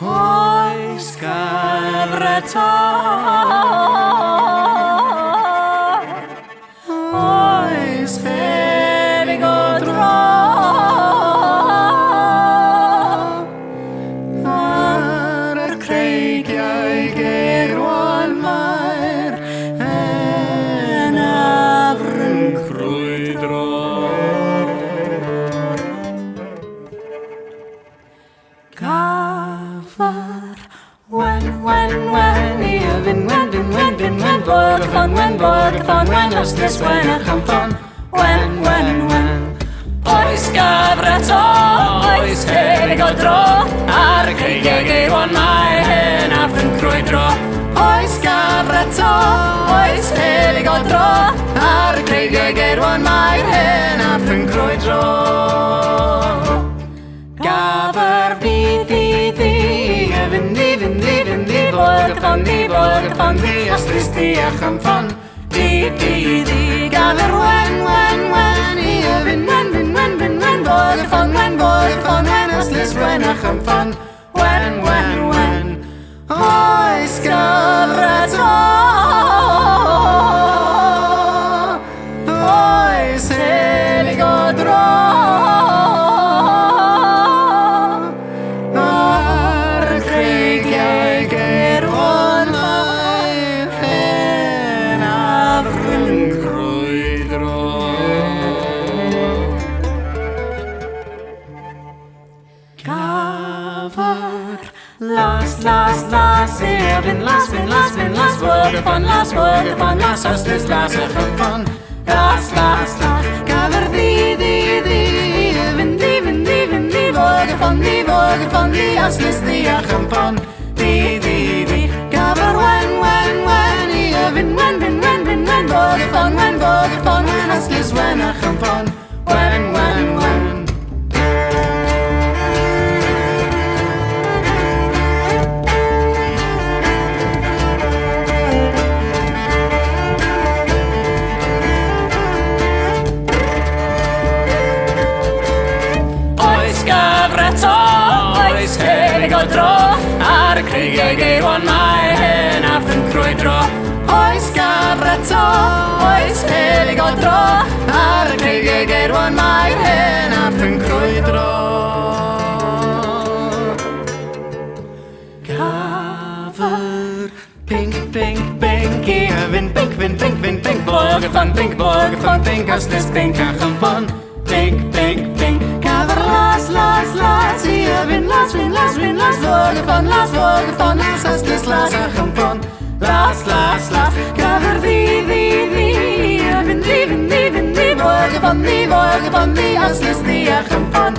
Oes Gafr Eto, oes feddyg o dro, ar y creigiau geirwan mair, yn afryn crwydro. Cafodd, wen, i ofyn, wen, bo'r gyffon, wen, yslis, wen, a champon, wen. Oes Gafr Eto, oes feddyg o dro, ar y creigiau geirwan mair, hen afryn crwydro. Oes Gafr Eto, oes feddyg o dro, ar y creigiau geirwan mair, hen afryn crwydro. Gafr fyny, bo'r gyffon, yslis di a champon, di, Gafr wen, i ofyn, wen, bo'r gyffon, yslis, wen a champon, wen. Oes Gafr Eto, oes feddyg o dro, Las, Evin, las, bo'r gyffon, las, yslis, las, a champon, las, Gafr ddi, Evin, bo'r gyffon, yslis, di a champon, di, Gafr wen, i ofyn, wen, bo'r gyffon, yslis, wen a champon, wen. Oes feddyg o dro, ar y creigiau geirwan mair, hen afryn crwydro. Oes Gafr Eto, oes feddyg o dro, ar y creigiau geirwan mair, hen afryn crwydro. Gafr, pink, i ofyn, pink, bo'r gyffon, yslis, pink a champon, pink, Gafr las, i ofyn, las, bo'r gyffon, yslis, las a champon, las, Gafr ddi, i ofyn, bo'r gyffon, yslis, di a champon,